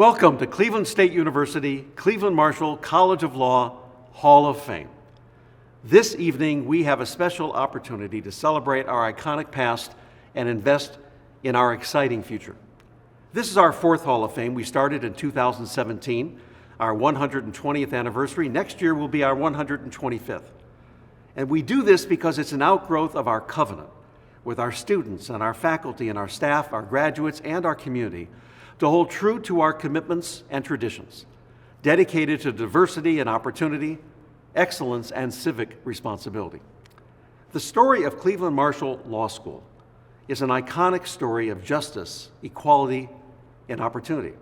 Welcome to Cleveland State University, Cleveland Marshall College of Law Hall of Fame. This evening, we have a special opportunity to celebrate our iconic past and invest in our exciting future. This is our fourth Hall of Fame. We started in 2017, our 120th anniversary. Next year will be our 125th. And we do this because it's an outgrowth of our covenant with our students and our faculty and our staff, our graduates, and our community to hold true to our commitments and traditions, dedicated to diversity and opportunity, excellence, and civic responsibility. The story of Cleveland Marshall Law School is an iconic story of justice, equality, and opportunity.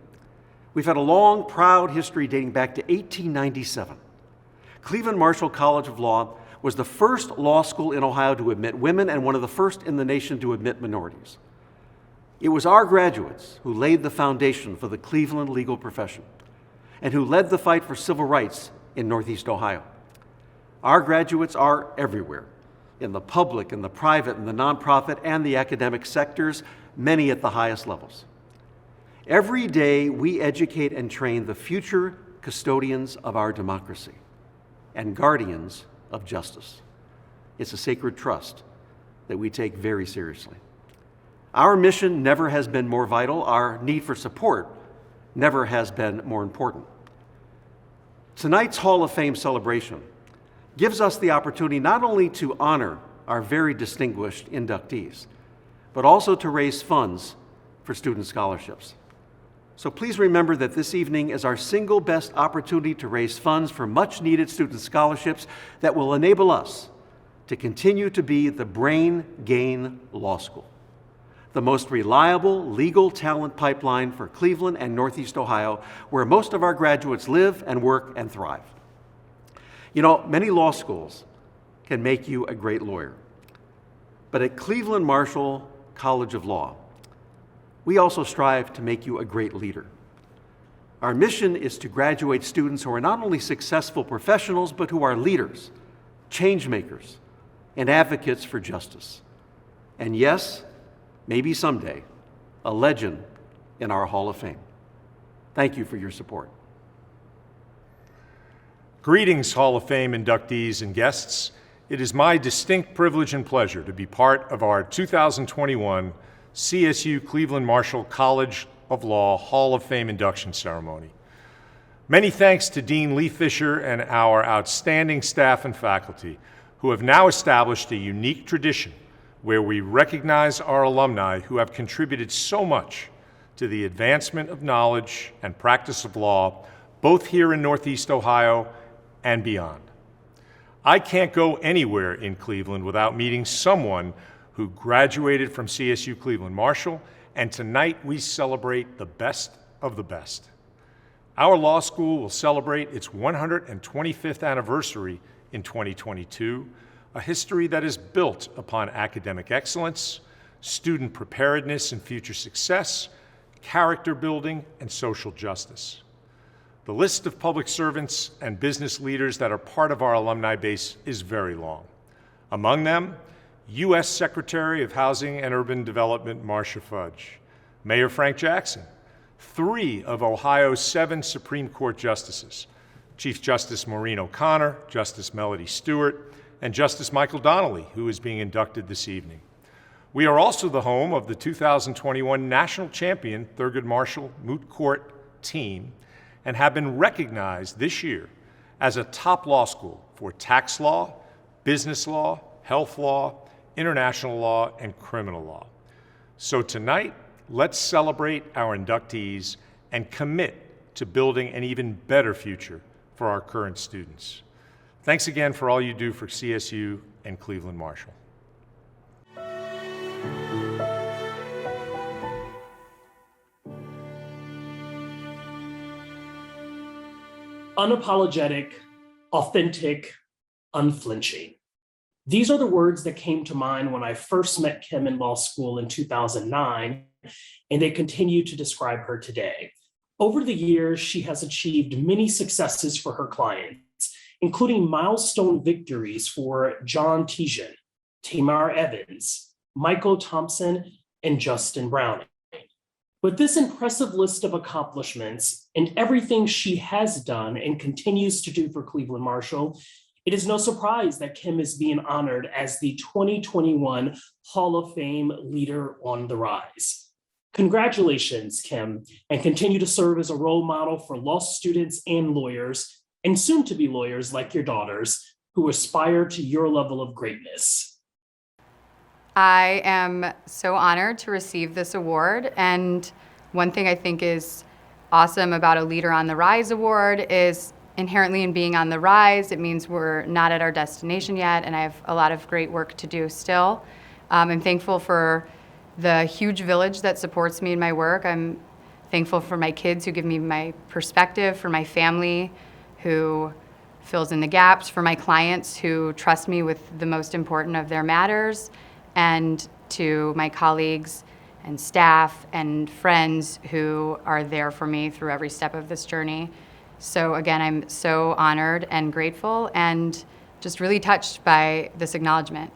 We've had a long, proud history dating back to 1897. Cleveland Marshall College of Law was the first law school in Ohio to admit women and one of the first in the nation to admit minorities. It was our graduates who laid the foundation for the Cleveland legal profession and who led the fight for civil rights in Northeast Ohio. Our graduates are everywhere, in the public, in the private, in the nonprofit, and the academic sectors, many at the highest levels. Every day, we educate and train the future custodians of our democracy and guardians of justice. It's a sacred trust that we take very seriously. Our mission never has been more vital. Our need for support never has been more important. Tonight's Hall of Fame celebration gives us the opportunity not only to honor our very distinguished inductees, but also to raise funds for student scholarships. So please remember that this evening is our single best opportunity to raise funds for much-needed student scholarships that will enable us to continue to be the brain gain law school, the most reliable legal talent pipeline for Cleveland and Northeast Ohio, where most of our graduates live and work and thrive. You know, many law schools can make you a great lawyer, but at Cleveland Marshall College of Law, we also strive to make you a great leader. Our mission is to graduate students who are not only successful professionals, but who are leaders, change makers, and advocates for justice. And yes, maybe someday, a legend in our Hall of Fame. Thank you for your support. Greetings, Hall of Fame inductees and guests. It is my distinct privilege and pleasure to be part of our 2021 CSU Cleveland Marshall College of Law Hall of Fame induction ceremony. Many thanks to Dean Lee Fisher and our outstanding staff and faculty who have now established a unique tradition where we recognize our alumni who have contributed so much to the advancement of knowledge and practice of law, both here in Northeast Ohio and beyond. I can't go anywhere in Cleveland without meeting someone who graduated from CSU Cleveland Marshall, and tonight we celebrate the best of the best. Our law school will celebrate its 125th anniversary in 2022, a history that is built upon academic excellence, student preparedness and future success, character building, and social justice. The list of public servants and business leaders that are part of our alumni base is very long. Among them, U.S. Secretary of Housing and Urban Development Marcia Fudge, Mayor Frank Jackson, 3 of Ohio's 7 Supreme Court justices, Chief Justice Maureen O'Connor, Justice Melody Stewart, and Justice Michael Donnelly, who is being inducted this evening. We are also the home of the 2021 national champion Thurgood Marshall Moot Court team and have been recognized this year as a top law school for tax law, business law, health law, international law, and criminal law. So tonight, let's celebrate our inductees and commit to building an even better future for our current students. Thanks again for all you do for CSU and Cleveland Marshall. Unapologetic, authentic, unflinching. These are the words that came to mind when I first met Kim in law school in 2009, and they continue to describe her today. Over the years, she has achieved many successes for her clients, including milestone victories for John Tijan, Tamar Evans, Michael Thompson, and Justin Browning. With this impressive list of accomplishments and everything she has done and continues to do for Cleveland Marshall, it is no surprise that Kim is being honored as the 2021 Hall of Fame Leader on the Rise. Congratulations, Kim, and continue to serve as a role model for law students and lawyers, and soon to be lawyers like your daughters, who aspire to your level of greatness. I am so honored to receive this award, and one thing I think is awesome about a Leader on the Rise award is inherently in being on the rise, it means we're not at our destination yet, and I have a lot of great work to do still. I'm thankful for the huge village that supports me in my work. I'm thankful for my kids who give me my perspective, for my family who fills in the gaps, for my clients who trust me with the most important of their matters, and to my colleagues and staff and friends who are there for me through every step of this journey. So again, I'm so honored and grateful and just really touched by this acknowledgement.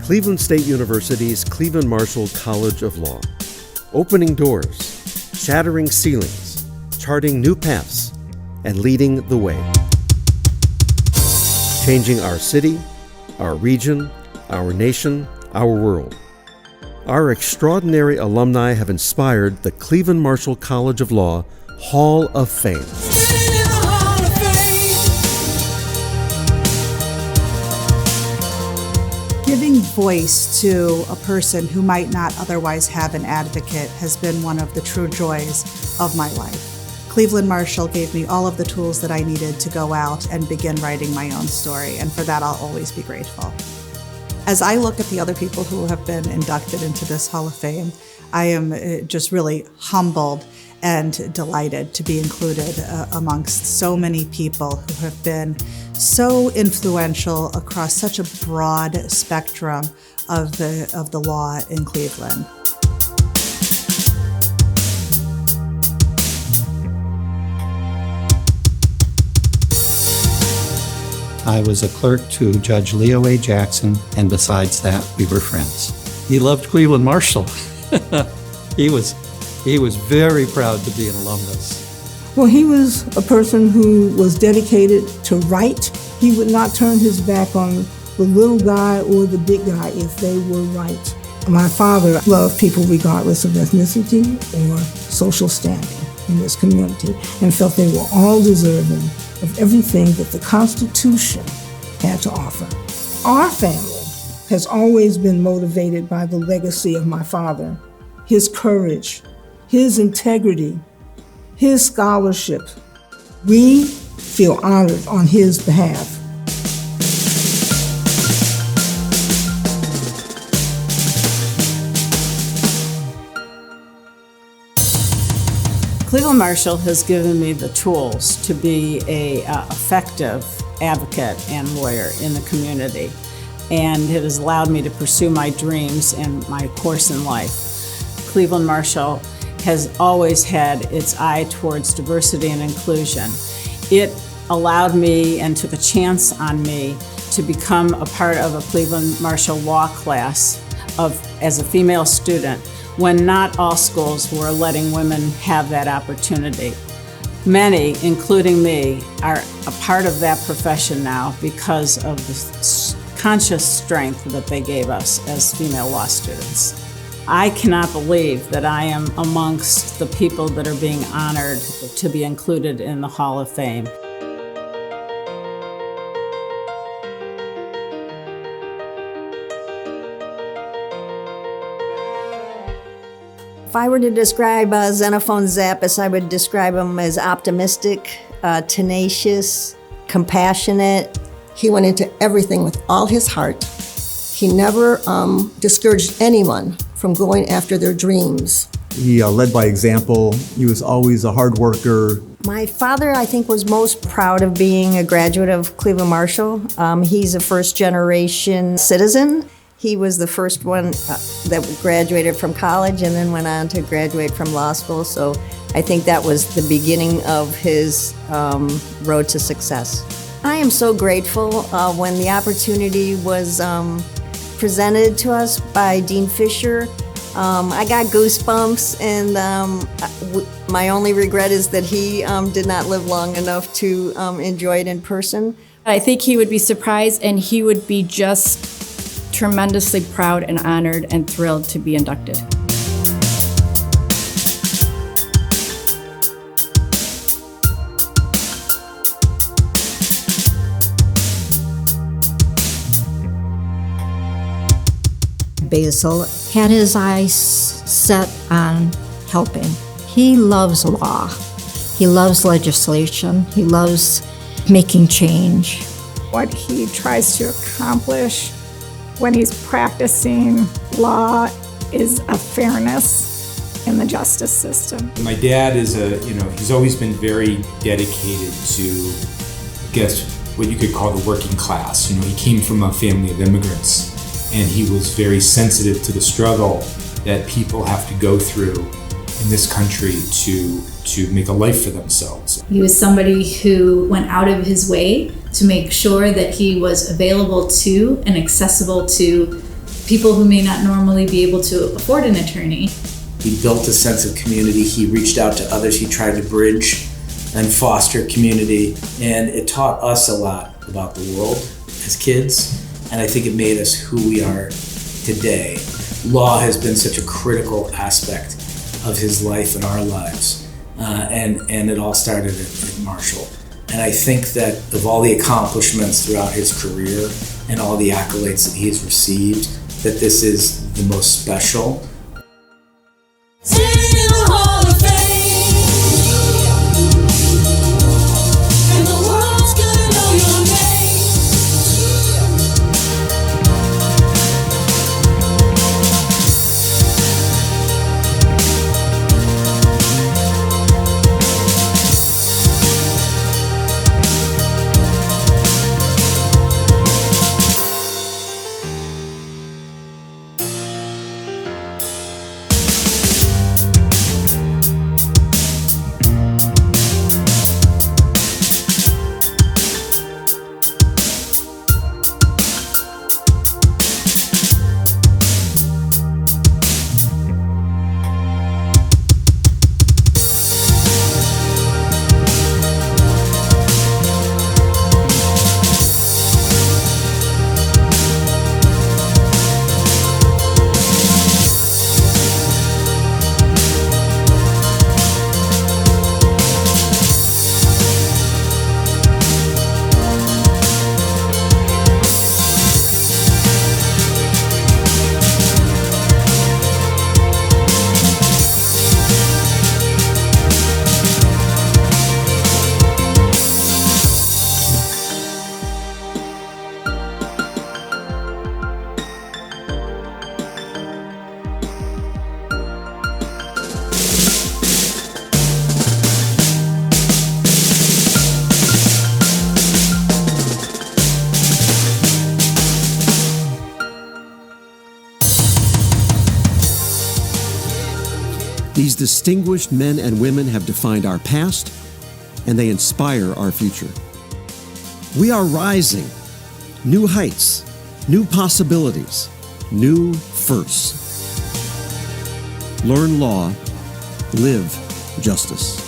Cleveland State University's Cleveland Marshall College of Law. Opening doors, shattering ceilings, charting new paths, and leading the way. Changing our city, our region, our nation, our world. Our extraordinary alumni have inspired the Cleveland Marshall College of Law Hall of Fame. Giving voice to a person who might not otherwise have an advocate has been one of the true joys of my life. Cleveland Marshall gave me all of the tools that I needed to go out and begin writing my own story, and for that I'll always be grateful. As I look at the other people who have been inducted into this Hall of Fame, I am just really humbled and delighted to be included amongst so many people who have been so influential across such a broad spectrum of the law in Cleveland. I was a clerk to Judge Leo A. Jackson, and besides that, we were friends. He loved Cleveland Marshall. He was very proud to be an alumnus. Well, he was a person who was dedicated to right. He would not turn his back on the little guy or the big guy if they were right. My father loved people regardless of ethnicity or social standing in this community and felt they were all deserving of everything that the Constitution had to offer. Our family has always been motivated by the legacy of my father, his courage, his integrity, his scholarship. We feel honored on his behalf. Cleveland Marshall has given me the tools to be an effective advocate and lawyer in the community, and it has allowed me to pursue my dreams and my course in life. Cleveland Marshall has always had its eye towards diversity and inclusion. It allowed me and took a chance on me to become a part of a Cleveland Marshall law class as a female student when not all schools were letting women have that opportunity. Many, including me, are a part of that profession now because of the conscious strength that they gave us as female law students. I cannot believe that I am amongst the people that are being honored to be included in the Hall of Fame. If I were to describe Xenophon Zappis, I would describe him as optimistic, tenacious, compassionate. He went into everything with all his heart. He never discouraged anyone from going after their dreams. He led by example. He was always a hard worker, My father, I think, was most proud of being a graduate of Cleveland Marshall. He's a first-generation citizen. He was the first one that graduated from college and then went on to graduate from law school. So I think that was the beginning of his road to success. I am so grateful when the opportunity was presented to us by Dean Fisher. I got goosebumps, and my only regret is that he did not live long enough to enjoy it in person. I think he would be surprised, and he would be just tremendously proud and honored and thrilled to be inducted. Basil had his eyes set on helping. He loves law. He loves legislation. He loves making change. What he tries to accomplish when he's practicing law is a fairness in the justice system. My dad is he's always been very dedicated to, I guess, what you could call the working class. He came from a family of immigrants, and he was very sensitive to the struggle that people have to go through in this country to make a life for themselves. He was somebody who went out of his way to make sure that he was available to and accessible to people who may not normally be able to afford an attorney. He built a sense of community. He reached out to others. He tried to bridge and foster community, and it taught us a lot about the world as kids, and I think it made us who we are today. Law has been such a critical aspect of his life and our lives, and it all started at Marshall. And I think that of all the accomplishments throughout his career and all the accolades that he has received, that this is the most special. These distinguished men and women have defined our past, and they inspire our future. We are rising. New heights, new possibilities, new firsts. Learn law, live justice.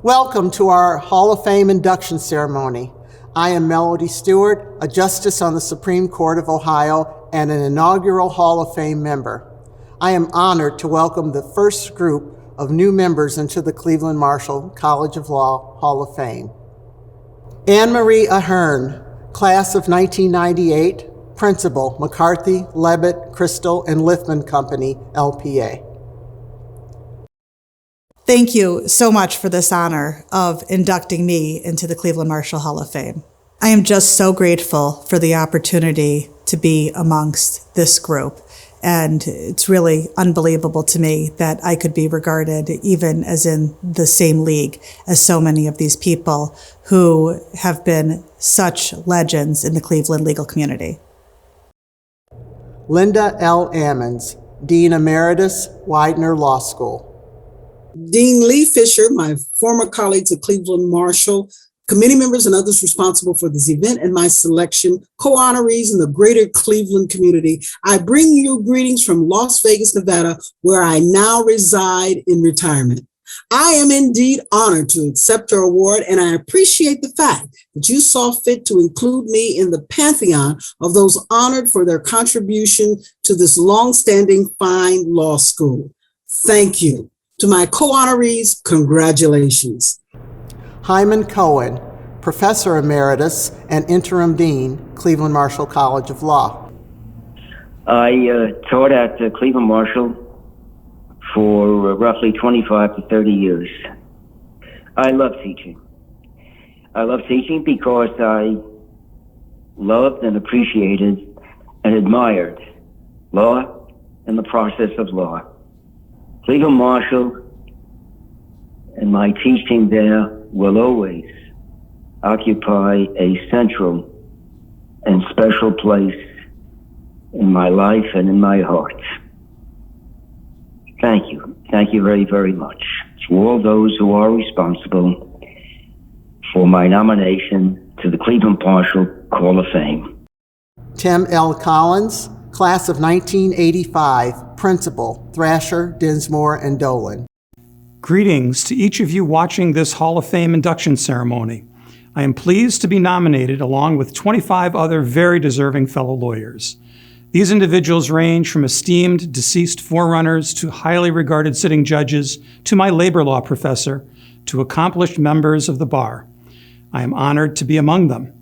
Welcome to our Hall of Fame induction ceremony. I am Melody Stewart, a justice on the Supreme Court of Ohio and an inaugural Hall of Fame member. I am honored to welcome the first group of new members into the Cleveland Marshall College of Law Hall of Fame. Anne Marie Ahern, class of 1998, principal, McCarthy, Levitt, Crystal, and Lithman Company, LPA. Thank you so much for this honor of inducting me into the Cleveland Marshall Hall of Fame. I am just so grateful for the opportunity to be amongst this group. And it's really unbelievable to me that I could be regarded even as in the same league as so many of these people who have been such legends in the Cleveland legal community. Linda L. Ammons, Dean Emeritus, Widener Law School. Dean Lee Fisher, my former colleagues at Cleveland Marshall, committee members and others responsible for this event and my selection, co-honorees in the greater Cleveland community, I bring you greetings from Las Vegas, Nevada, where I now reside in retirement. I am indeed honored to accept your award, and I appreciate the fact that you saw fit to include me in the pantheon of those honored for their contribution to this longstanding fine law school. Thank you. To my co-honorees, congratulations. Herman Cohen, Professor Emeritus and Interim Dean, Cleveland Marshall College of Law. I taught at Cleveland Marshall for roughly 25 to 30 years. I love teaching. I love teaching because I loved and appreciated and admired law and the process of law. Cleveland Marshall and my teaching there will always occupy a central and special place in my life and in my heart. Thank you. Thank you very, very much to all those who are responsible for my nomination to the Cleveland Marshall Hall of Fame. Tim L. Collins, Class of 1985, Principal, Thrasher, Dinsmore, and Dolan. Greetings to each of you watching this Hall of Fame induction ceremony. I am pleased to be nominated along with 25 other very deserving fellow lawyers. These individuals range from esteemed deceased forerunners to highly regarded sitting judges to my labor law professor to accomplished members of the bar. I am honored to be among them.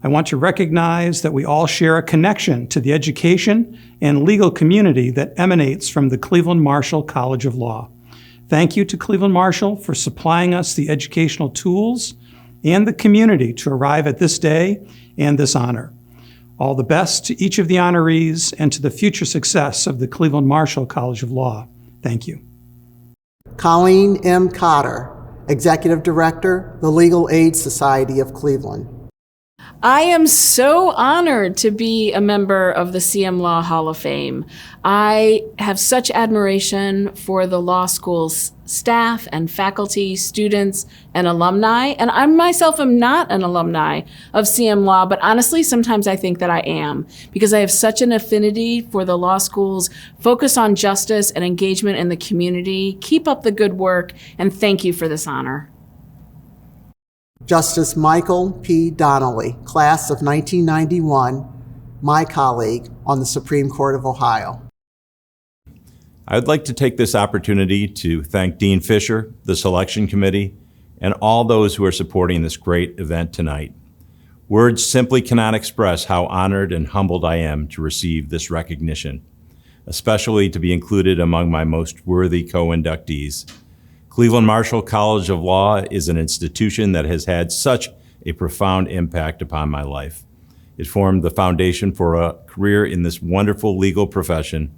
I want to recognize that we all share a connection to the education and legal community that emanates from the Cleveland Marshall College of Law. Thank you to Cleveland Marshall for supplying us the educational tools and the community to arrive at this day and this honor. All the best to each of the honorees and to the future success of the Cleveland Marshall College of Law. Thank you. Colleen M Cotter, Executive Director, the Legal Aid Society of Cleveland. I am so honored to be a member of the CM Law Hall of Fame. I have such admiration for the law school's staff and faculty, students, and alumni. And I myself am not an alumni of CM Law, but honestly, sometimes I think that I am because I have such an affinity for the law school's focus on justice and engagement in the community. Keep up the good work, and thank you for this honor. Justice Michael P. Donnelly, Class of 1991, my colleague on the Supreme Court of Ohio. I would like to take this opportunity to thank Dean Fisher, the selection committee, and all those who are supporting this great event tonight. Words simply cannot express how honored and humbled I am to receive this recognition, especially to be included among my most worthy co-inductees. Cleveland Marshall College of Law is an institution that has had such a profound impact upon my life. It formed the foundation for a career in this wonderful legal profession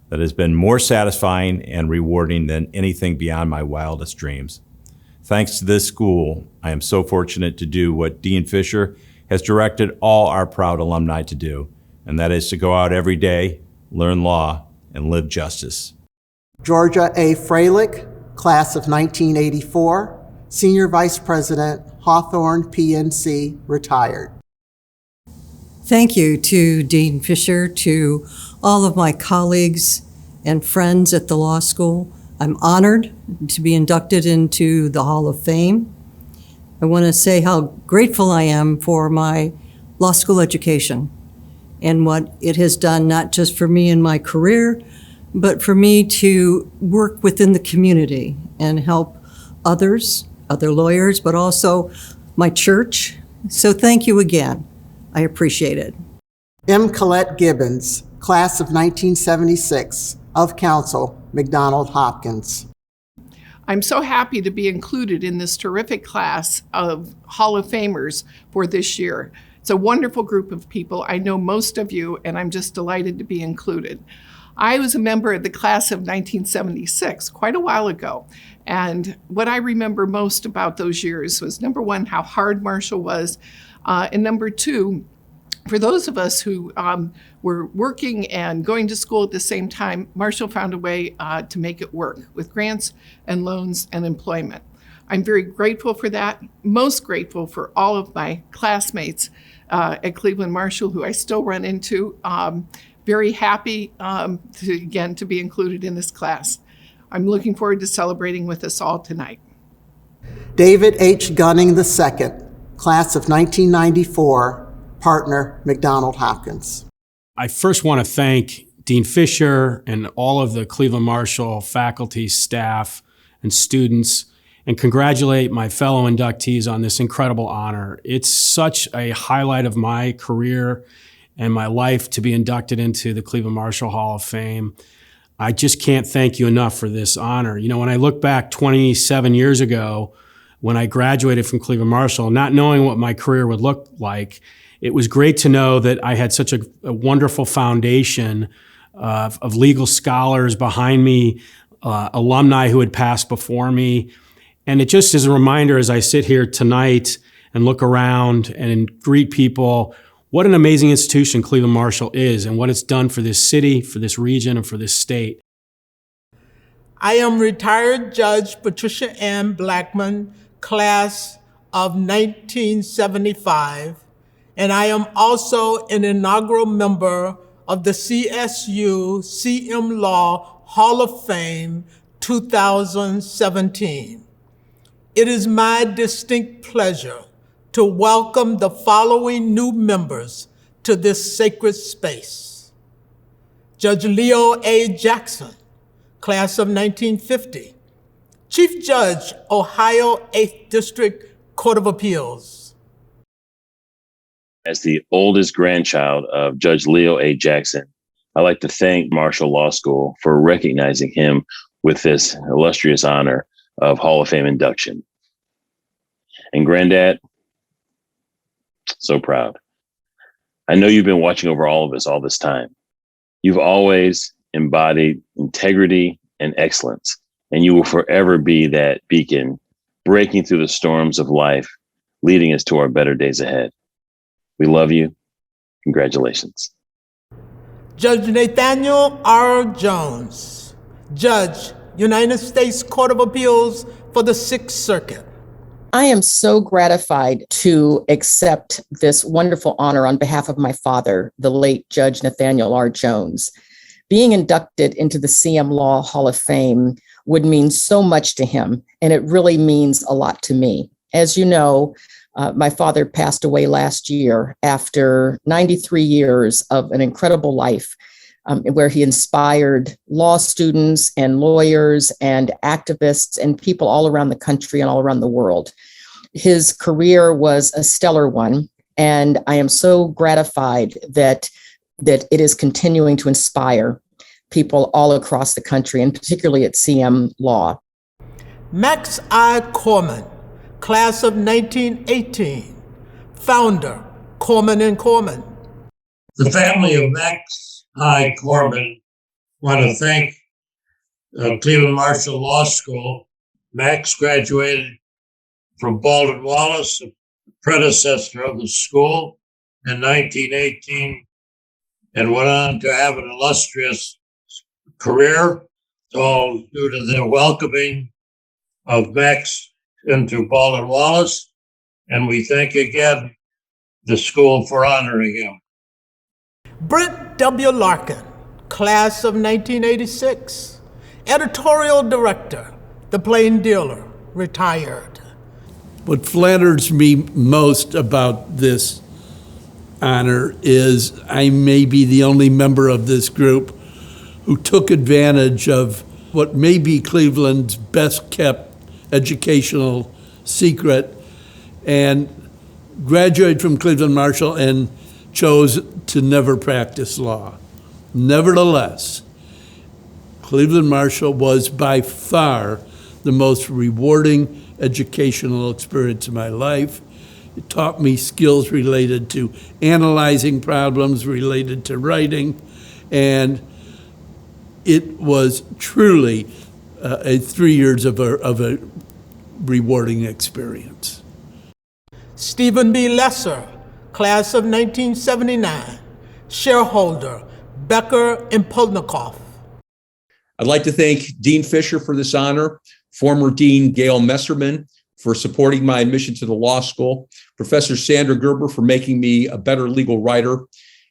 that has been more satisfying and rewarding than anything beyond my wildest dreams. Thanks to this school, I am so fortunate to do what Dean Fisher has directed all our proud alumni to do, and that is to go out every day, learn law, and live justice. Georgia A. Fralek, Class of 1984, Senior Vice President, Hawthorne PNC, retired. Thank you to Dean Fisher, to all of my colleagues and friends at the law school. I'm honored to be inducted into the Hall of Fame. I want to say how grateful I am for my law school education and what it has done, not just for me in my career, but for me to work within the community and help others, other lawyers, but also my church. So thank you again. I appreciate it. M. Colette Gibbs, Class of 1976, of Counsel, McDonald Hopkins. I'm so happy to be included in this terrific class of Hall of Famers for this year. It's a wonderful group of people. I know most of you, and I'm just delighted to be included. I was a member of the class of 1976, quite a while ago. And what I remember most about those years was, number one, how hard Marshall was, and number two, for those of us who were working and going to school at the same time, Marshall found a way to make it work with grants and loans and employment. I'm very grateful for that, most grateful for all of my classmates at Cleveland Marshall, who I still run into. Very happy to be included in this class. I'm looking forward to celebrating with us all tonight. David H. Gunning II, class of 1994, partner McDonald Hopkins. I first want to thank Dean Fisher and all of the Cleveland Marshall faculty, staff, and students, and congratulate my fellow inductees on this incredible honor. It's such a highlight of my career and my life to be inducted into the Cleveland Marshall Hall of Fame. I just can't thank you enough for this honor. You know, when I look back 27 years ago, when I graduated from Cleveland Marshall, not knowing what my career would look like, it was great to know that I had such a wonderful foundation of legal scholars behind me, alumni who had passed before me. And it just is a reminder as I sit here tonight and look around and greet people, what an amazing institution Cleveland Marshall is and what it's done for this city, for this region, and for this state. I am retired Judge Patricia M Blackman, class of 1975, and I am also an inaugural member of the CSU CM Law Hall of Fame 2017. It is my distinct pleasure to welcome the following new members to this sacred space. Judge Leo A. Jackson, class of 1950, Chief Judge, Ohio 8th District Court of Appeals. As the oldest grandchild of Judge Leo A. Jackson, I'd like to thank Marshall Law School for recognizing him with this illustrious honor of Hall of Fame induction. And Granddad, so proud. I know you've been watching over all of us all this time. You've always embodied integrity and excellence, and you will forever be that beacon, breaking through the storms of life, leading us to our better days ahead. We love you. Congratulations. Judge Nathaniel R. Jones, Judge, United States Court of Appeals for the Sixth Circuit. I am so gratified to accept this wonderful honor on behalf of my father, the late Judge Nathaniel R. Jones. Being inducted into the CM Law Hall of Fame would mean so much to him, and it really means a lot to me. As you know, my father passed away last year after 93 years of an incredible life where he inspired law students and lawyers and activists and people all around the country and all around the world. His career was a stellar one, and I am so gratified that it is continuing to inspire people all across the country, and particularly at CM Law. Max I Corman, class of 1918, founder, Corman and Coman. The family of Max I Corman want to thank Cleveland Marshall Law School. Max graduated from Baldwin Wallace, a predecessor of the school, in 1918, and went on to have an illustrious career, all due to the welcoming of Max into Baldwin Wallace, and we thank again the school for honoring him. Brent W Larkin, class of 1986, editorial director, The Plain Dealer, retired. What flatters me most about this honor is I may be the only member of this group who took advantage of what may be Cleveland's best kept educational secret and graduated from Cleveland Marshall and chose to never practice law. Nevertheless, Cleveland Marshall was by far the the most rewarding educational experience of my life. It taught me skills related to analyzing problems, related to writing, and it was truly 3 years of a rewarding experience. Stephen B. Lesser, class of 1979, shareholder, Becker and Polnikoff. I'd like to thank Dean Fisher for this honor, former Dean Gail Messerman for supporting my admission to the law school, Professor Sandra Gerber for making me a better legal writer,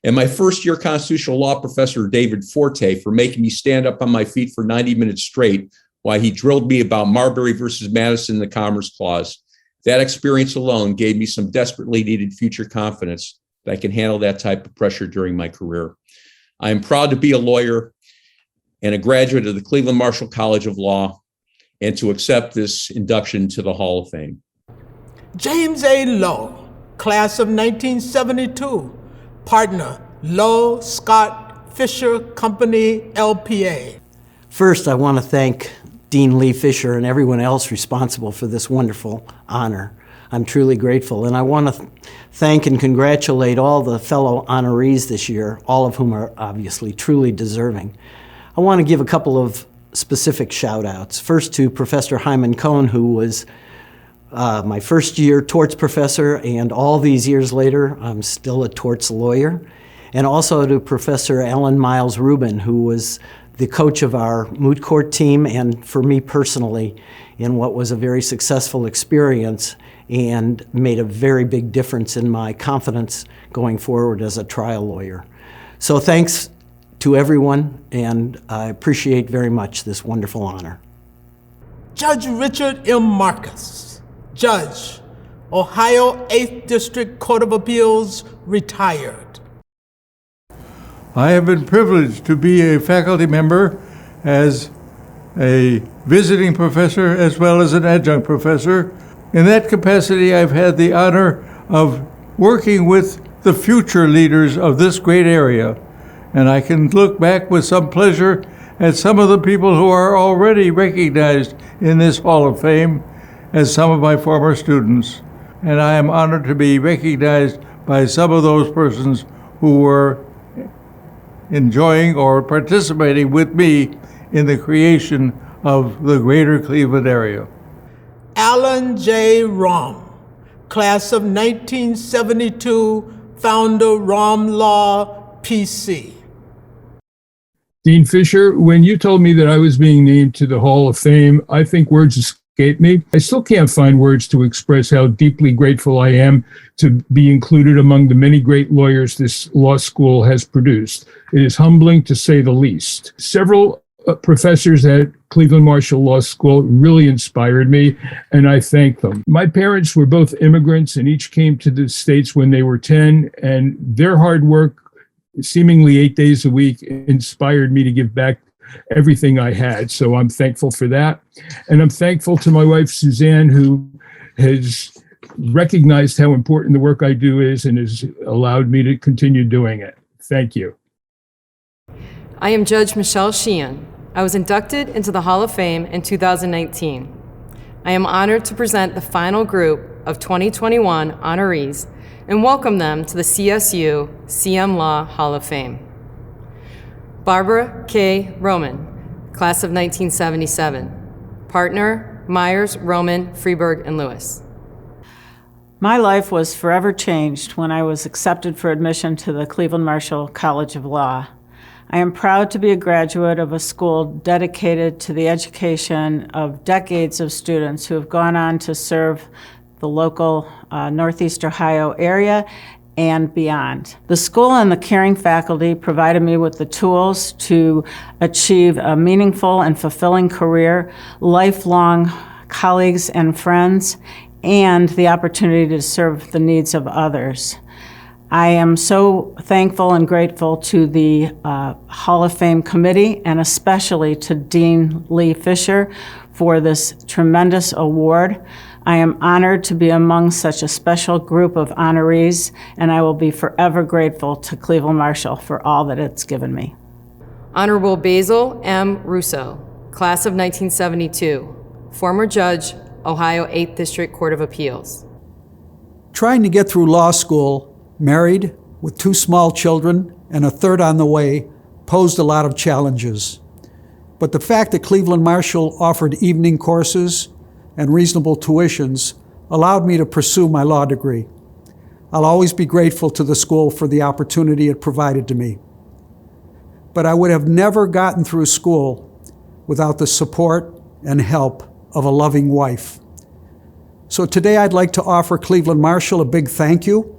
and my first-year constitutional law professor, David Forte, for making me stand up on my feet for 90 minutes straight while he drilled me about Marbury versus Madison and the Commerce Clause. That experience alone gave me some desperately needed future confidence that I can handle that type of pressure during my career. I am proud to be a lawyer and a graduate of the Cleveland Marshall College of Law, and to accept this induction to the Hall of Fame. James A. Lowe, class of 1972, partner, Lowe, Scott, Fisher Company, LPA. First, I want to thank Dean Lee Fisher and everyone else responsible for this wonderful honor. I'm truly grateful, and I want to thank and congratulate all the fellow honorees this year, all of whom are obviously truly deserving. I want to give a couple of specific shout outs. First to Professor Herman Cohen, who was my first year torts professor, and all these years later, I'm still a torts lawyer. And also to Professor Ellen Miles Rubin, who was the coach of our moot court team, and for me personally, in what was a very successful experience and made a very big difference in my confidence going forward as a trial lawyer. So thanks to everyone, and I appreciate very much this wonderful honor. Judge Richard M. Marcus, Judge, Ohio 8th District Court of Appeals, retired. I have been privileged to be a faculty member as a visiting professor as well as an adjunct professor. In that capacity, I've had the honor of working with the future leaders of this great area, and I can look back with some pleasure at some of the people who are already recognized in this Hall of Fame as some of my former students. And I am honored to be recognized by some of those persons who were enjoying or participating with me in the creation of the greater Cleveland area. Alan J. Rahm, class of 1972, founder Rahm Law, PC. Dean Fisher, when you told me that I was being named to the Hall of Fame, I think words escaped me. I still can't find words to express how deeply grateful I am to be included among the many great lawyers this law school has produced. It is humbling to say the least. Several professors at Cleveland Marshall Law School really inspired me, and I thank them. My parents were both immigrants and each came to the States when they were 10, and their hard work, seemingly 8 days a week, inspired me to give back everything I had. So I'm thankful for that. And I'm thankful to my wife, Suzanne, who has recognized how important the work I do is and has allowed me to continue doing it. Thank you. I am Judge Michelle Sheehan. I was inducted into the Hall of Fame in 2019. I am honored to present the final group of 2021 honorees and welcome them to the CSU CM Law Hall of Fame. Barbara K. Roman, class of 1977, partner Myers, Roman, Freeburg, and Lewis. My life was forever changed when I was accepted for admission to the Cleveland Marshall College of Law. I am proud to be a graduate of a school dedicated to the education of decades of students who have gone on to serve the local Northeast Ohio area and beyond. The school and the caring faculty provided me with the tools to achieve a meaningful and fulfilling career, lifelong colleagues and friends, and the opportunity to serve the needs of others. I am so thankful and grateful to the Hall of Fame committee, and especially to Dean Lee Fisher for this tremendous award. I am honored to be among such a special group of honorees, and I will be forever grateful to Cleveland Marshall for all that it's given me. Honorable Basil M. Russo, class of 1972, former judge, Ohio 8th District Court of Appeals. Trying to get through law school, married, with 2 small children, and a third on the way, posed a lot of challenges. But the fact that Cleveland Marshall offered evening courses and reasonable tuitions allowed me to pursue my law degree. I'll always be grateful to the school for the opportunity it provided to me. But I would have never gotten through school without the support and help of a loving wife. So today I'd like to offer Cleveland Marshall a big thank you,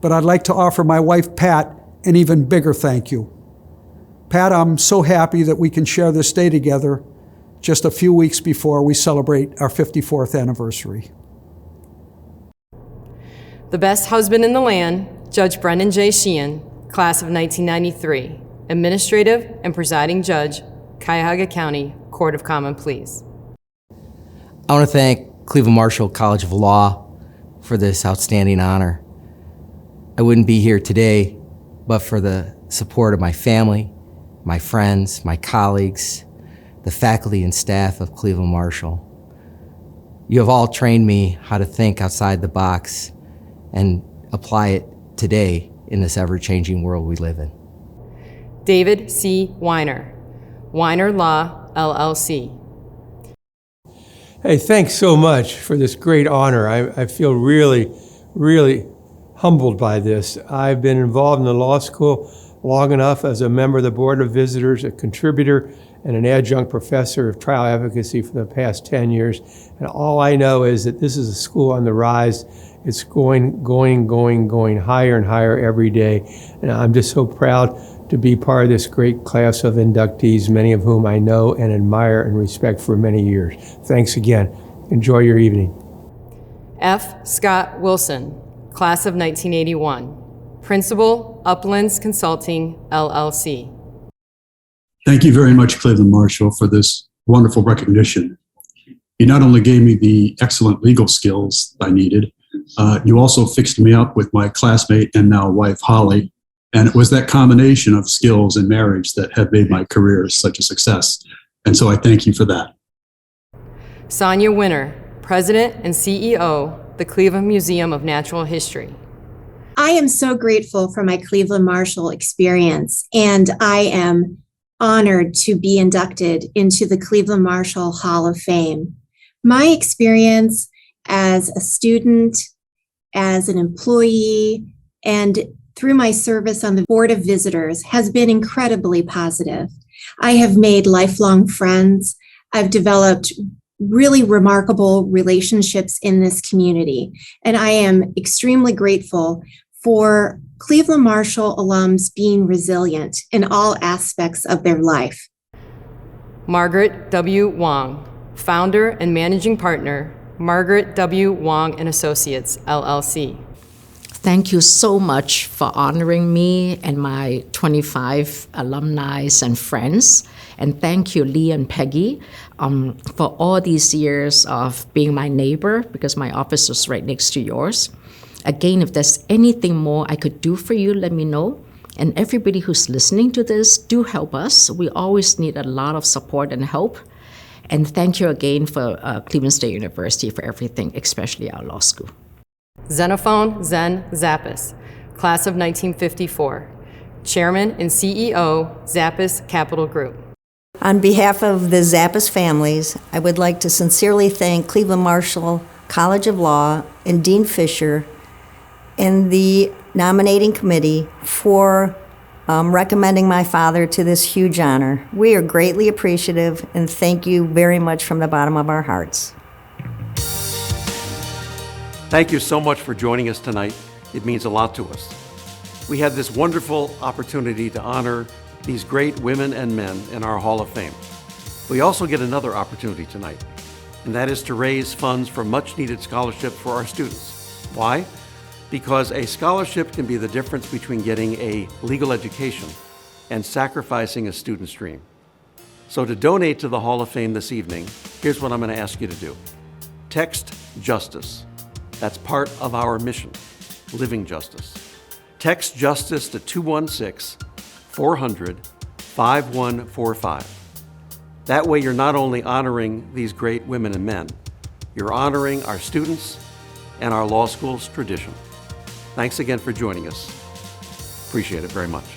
but I'd like to offer my wife Pat an even bigger thank you. Pat, I'm so happy that we can share this day together just a few weeks before we celebrate our 54th anniversary. The best husband in the land, Judge Brennan J. Sheehan, class of 1993, administrative and presiding judge, Cuyahoga County Court of Common Pleas. I want to thank Cleveland Marshall College of Law for this outstanding honor. I wouldn't be here today but for the support of my family, my friends, my colleagues, the faculty and staff of Cleveland Marshall. You have all trained me how to think outside the box and apply it today in this ever-changing world we live in. David C. Weiner, Weiner Law, LLC. Hey, thanks so much for this great honor. I feel really, really humbled by this. I've been involved in the law school long enough as a member of the Board of Visitors, a contributor, and an adjunct professor of trial advocacy for the past 10 years. And all I know is that this is a school on the rise. It's going higher and higher every day. And I'm just so proud to be part of this great class of inductees, many of whom I know and admire and respect for many years. Thanks again. Enjoy your evening. F. Scott Wilson, class of 1981, principal, Uplands Consulting, LLC. Thank you very much, Cleveland Marshall, for this wonderful recognition. You not only gave me the excellent legal skills I needed, you also fixed me up with my classmate and now wife, Holly. And it was that combination of skills and marriage that have made my career such a success. And so I thank you for that. Sonia Winner, President and CEO, the Cleveland Museum of Natural History. I am so grateful for my Cleveland Marshall experience, and I am honored to be inducted into the Cleveland Marshall Hall of Fame. My experience as a student, as an employee, and through my service on the Board of Visitors has been incredibly positive. I have made lifelong friends. I've developed really remarkable relationships in this community, and I am extremely grateful for Cleveland Marshall alums being resilient in all aspects of their life. Margaret W Wong, founder and managing partner, Margaret W Wong and Associates, LLC. Thank you so much for honoring me and my 25 alumni and friends. And thank you, Lee and Peggy, for all these years of being my neighbor, because my office is right next to yours. Again, if there's anything more I could do for you, let me know. And everybody who's listening to this, do help us. We always need a lot of support and help. And thank you again for Cleveland State University for everything, especially our law school. Xenophon Zen Zappis, class of 1954, Chairman and CEO, Zappis Capital Group. On behalf of the Zappis families, I would like to sincerely thank Cleveland Marshall College of Law and Dean Fisher and the nominating committee for recommending my father to this huge honor. We are greatly appreciative and thank you very much from the bottom of our hearts. Thank you so much for joining us tonight. It means a lot to us. We had this wonderful opportunity to honor these great women and men in our Hall of Fame. We also get another opportunity tonight, and that is to raise funds for much-needed scholarship for our students. Why? Because a scholarship can be the difference between getting a legal education and sacrificing a student's dream. So to donate to the Hall of Fame this evening, here's what I'm going to ask you to do. Text JUSTICE. That's part of our mission, living justice. Text JUSTICE to 216-400-5145. That way, you're not only honoring these great women and men, you're honoring our students and our law school's tradition. Thanks again for joining us. Appreciate it very much.